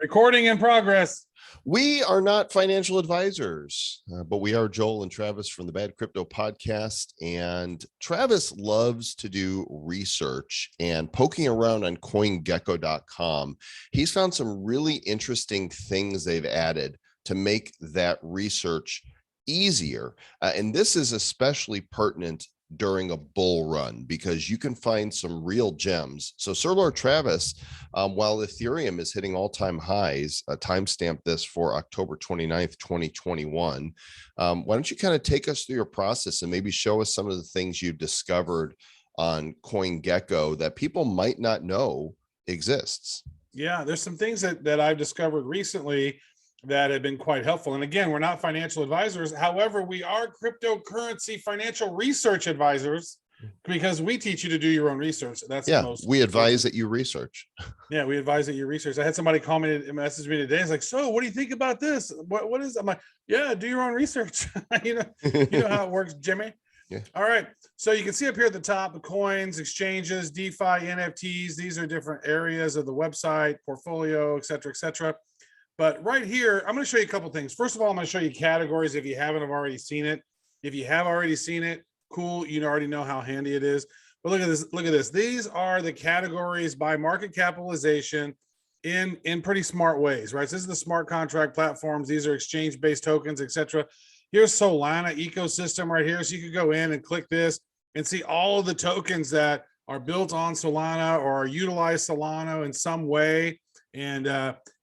Recording in progress. We are not financial advisors, but we are Joel and Travis from the Bad Crypto Podcast. And Travis loves to do research and poking around on CoinGecko.com. He's found some really interesting things they've added to make that research easier. And this is especially pertinent during a bull run because you can find some real gems. So Sir Lord Travis, while Ethereum is hitting all-time highs, timestamp this for October 29th, 2021. Why don't you kind of take us through your process and maybe show us some of the things you've discovered on CoinGecko that people might not know exists? Yeah, there's some things that I've discovered recently that have been quite helpful. And again, we're not financial advisors. However, we are cryptocurrency financial research advisors because we teach you to do your own research. That's the most. We advise that you research. Yeah, we advise that you research. I had somebody call me and message me today. It's like, so what do you think about this? What is? I'm like, yeah, do your own research. you know how it works, Jimmy. Yeah. All right. So you can see up here at the top, the coins, exchanges, DeFi, NFTs. These are different areas of the website, portfolio, et cetera, et cetera. But right here, I'm going to show you a couple of things. First of all, I'm going to show you categories if you haven't already seen it. If you have already seen it, cool. You already know how handy it is. But look at this. Look at this. These are the categories by market capitalization in pretty smart ways, right? So this is the smart contract platforms. These are exchange-based tokens, etc. Here's Solana ecosystem right here. So you could go in and click this and see all of the tokens that are built on Solana or utilize Solana in some way. And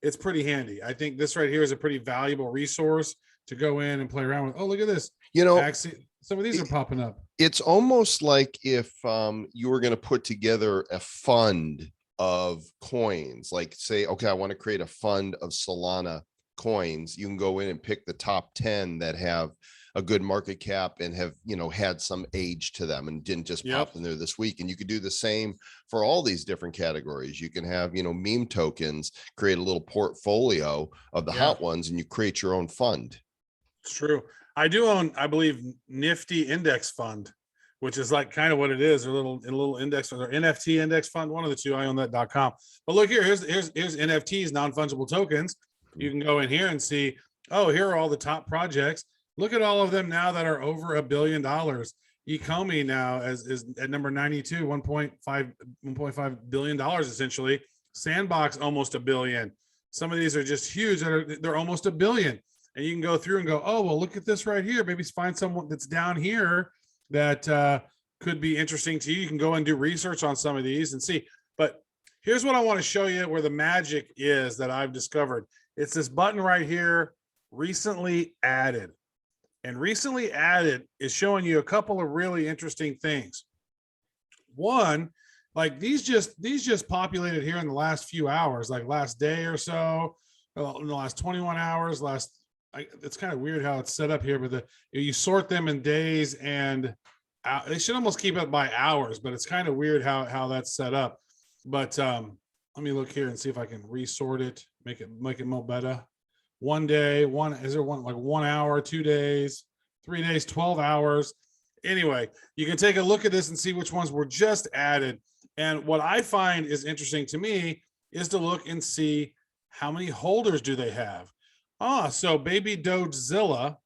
it's pretty handy. I think this right here is a pretty valuable resource to go in and play around with. Oh, look at this. Actually, some of these are popping up. It's almost like if you were going to put together a fund of coins, like say, okay, I want to create a fund of Solana coins. You can go in and pick the top 10 that have a good market cap and have, had some age to them and didn't just pop in there this week. And you could do the same for all these different categories. You can have, meme tokens, create a little portfolio of the hot ones, and you create your own fund. It's true. I do own, I believe, Nifty Index Fund, which is like kind of what it is, a little index or NFT index fund, one of the two. I own that.com. But look here, here's NFTs, non-fungible tokens. You can go in here and see, oh, here are all the top projects. Look at all of them now that are over $1 billion. Ecomi now is at number 92, $1.5 billion essentially. Sandbox almost $1 billion. Some of these are just huge. They're almost $1 billion. And you can go through and go, oh, well, look at this right here. Maybe find someone that's down here that could be interesting to you. You can go and do research on some of these and see. But here's what I want to show you where the magic is that I've discovered. It's this button right here, recently added. And recently added is showing you a couple of really interesting things. One, like these just populated here in the last few hours, like last day or so, in the last 21 hours, it's kind of weird how it's set up here, but you sort them in days and they should almost keep it by hours, but it's kind of weird how that's set up. But let me look here and see if I can resort it, make it more better. 1 day, is there one like 1 hour, 2 days, 3 days, 12 hours? Anyway, you can take a look at this and see which ones were just added. And what I find is interesting to me is to look and see how many holders do they have. So Baby Dogezilla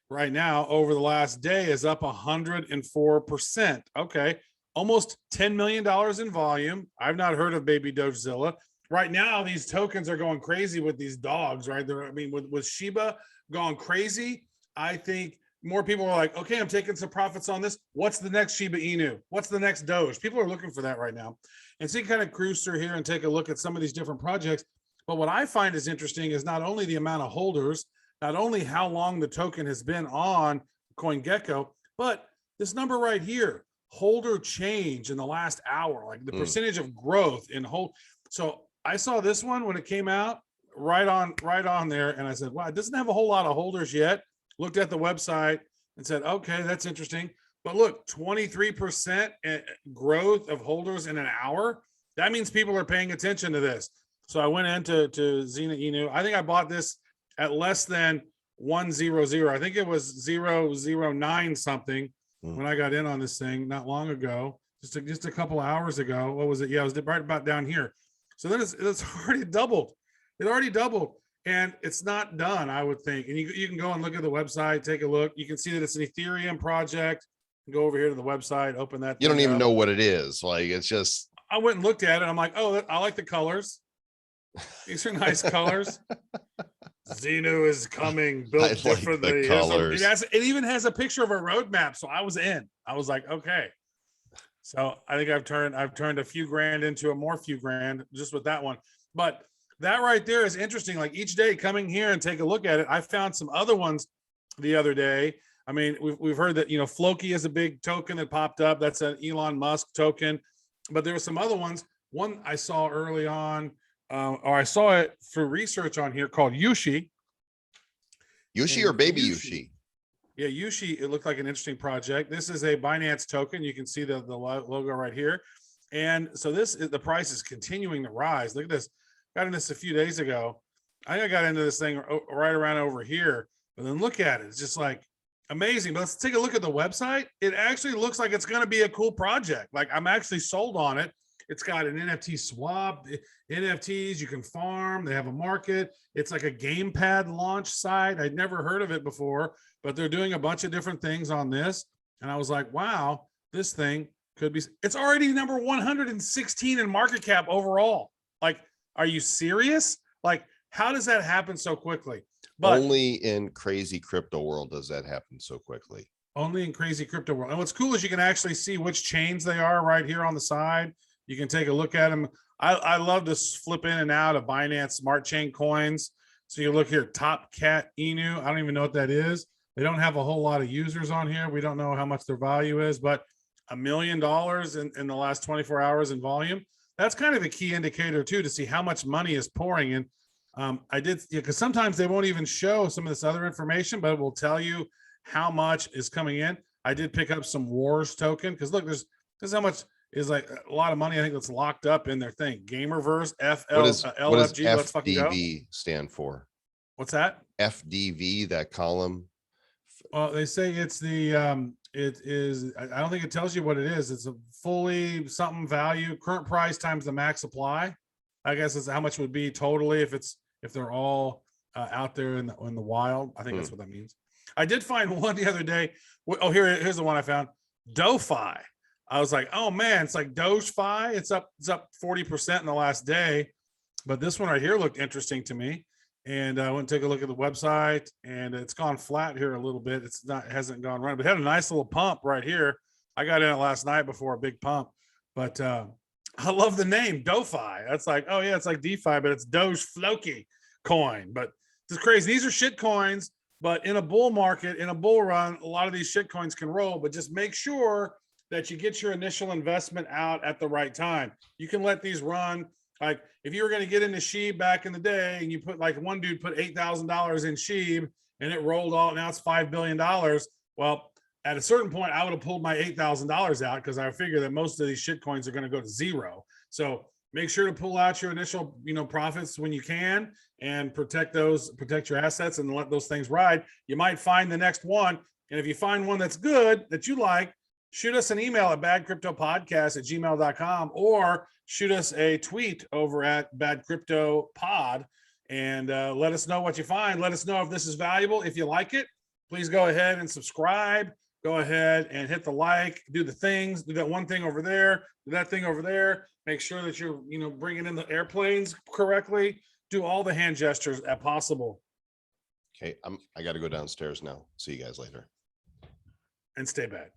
right now over the last day is up 104%. Okay, almost $10 million in volume. I've not heard of Baby Dogezilla. Right now, these tokens are going crazy with these dogs, right? With Shiba going crazy, I think more people are like, okay, I'm taking some profits on this. What's the next Shiba Inu? What's the next Doge? People are looking for that right now. And so you kind of cruise through here and take a look at some of these different projects. But what I find is interesting is not only the amount of holders, not only how long the token has been on CoinGecko, but this number right here, holder change in the last hour, like the percentage of growth in hold. So I saw this one when it came out right on there. And I said, wow, it doesn't have a whole lot of holders yet. Looked at the website and said, okay, that's interesting. But look, 23% growth of holders in an hour. That means people are paying attention to this. So I went into Zena Inu. I think I bought this at less than 100. I think it was 009 something when I got in on this thing not long ago, just a couple of hours ago. What was it? Yeah, it was right about down here. So then it's already doubled. It already doubled, and it's not done, I would think. And you can go and look at the website, take a look. You can see that it's an Ethereum project. Go over here to the website, open that. You don't thing even up. know what it is. Like, it's just. I went and looked at it. I'm like, oh, I like the colors. These are nice colors. Xenu is coming, built I like differently. the colors. It even has a picture of a roadmap. So I was in. I was like, okay. So I think I've turned a few grand into a more few grand just with that one. But that right there is interesting. Like each day coming here and take a look at it. I found some other ones the other day. I mean, we've heard that, Floki is a big token that popped up. That's an Elon Musk token. But there were some other ones. One I saw early on, or I saw it for research on here, called Yushi. Yushi or baby Yushi? Yeah, Yushi, it looked like an interesting project. This is a Binance token. You can see the logo right here. And so the price is continuing to rise. Look at this. Got in this a few days ago. I think I got into this thing right around over here. But then look at it. It's just like amazing. But let's take a look at the website. It actually looks like it's going to be a cool project. Like I'm actually sold on it. It's got an NFT swap, NFTs you can farm. They have a market. It's like a gamepad launch site. I'd never heard of it before, but they're doing a bunch of different things on this. And I was like, wow, this thing could be, it's already number 116 in market cap overall. Like, are you serious? Like, how does that happen so quickly? But only in crazy crypto world does that happen so quickly. Only in crazy crypto world. And what's cool is you can actually see which chains they are right here on the side. You can take a look at them. I love to flip in and out of Binance Smart Chain coins. So you look here, Top Cat Inu. I don't even know what that is. They don't have a whole lot of users on here. We don't know how much their value is, but $1 million in the last 24 hours in volume. That's kind of a key indicator too, to see how much money is pouring in. I did, because sometimes they won't even show some of this other information, but it will tell you how much is coming in. I did pick up some Wars token because look, this is how much is like a lot of money. I think that's locked up in their thing. Gamerverse LFG. What does Let's fucking go. FDV stand for? What's that? FDV, that column. Well, they say it's the it is. I don't think it tells you what it is. It's a fully something value, current price times the max supply. I guess it's how much it would be totally if they're all out there in the wild. I think that's what that means. I did find one the other day. Oh, here's the one I found. DoFi. I was like, oh man, it's like DogeFi. It's up 40% in the last day. But this one right here looked interesting to me. And I went and take a look at the website, and it's gone flat here a little bit. It hasn't gone right, but it had a nice little pump right here. I got in it last night before a big pump. But I love the name DoFi. That's like, oh yeah, it's like DeFi, but it's Doge Floki coin. But it's crazy. These are shit coins, but in a bull market, in a bull run, a lot of these shit coins can roll, but just make sure that you get your initial investment out at the right time. You can let these run. Like if you were going to get into SHIB back in the day and you put, like one dude put $8,000 in SHIB and it rolled all, now it's $5 billion. Well, at a certain point, I would have pulled my $8,000 out because I figure that most of these shit coins are going to go to zero. So make sure to pull out your initial, profits when you can and protect your assets and let those things ride. You might find the next one. And if you find one that's good, that you like, shoot us an email at badcryptopodcast@gmail.com or shoot us a tweet over at badcryptopod and let us know what you find. Let us know if this is valuable. If you like it, please go ahead and subscribe. Go ahead and hit the like, do the things, do that one thing over there, do that thing over there. Make sure that you're, bringing in the airplanes correctly. Do all the hand gestures as possible. Okay, I got to go downstairs now. See you guys later. And stay bad.